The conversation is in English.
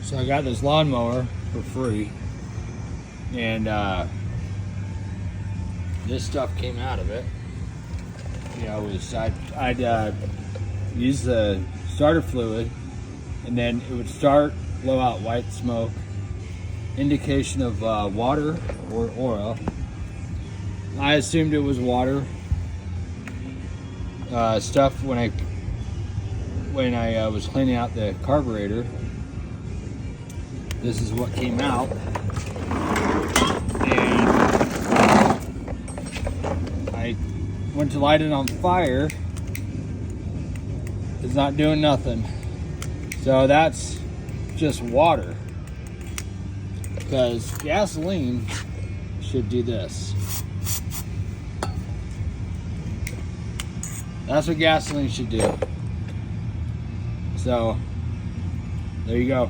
So I got this lawnmower for free, and this stuff came out of it. You know, I'd use the starter fluid, and then it would start, blow out white smoke, indication of water or oil. I assumed it was water. Stuff when I was cleaning out the carburetor. This is what came out, and I went to light it on fire. It's not doing nothing. So that's just water, because gasoline should do this. That's what gasoline should do. So there you go.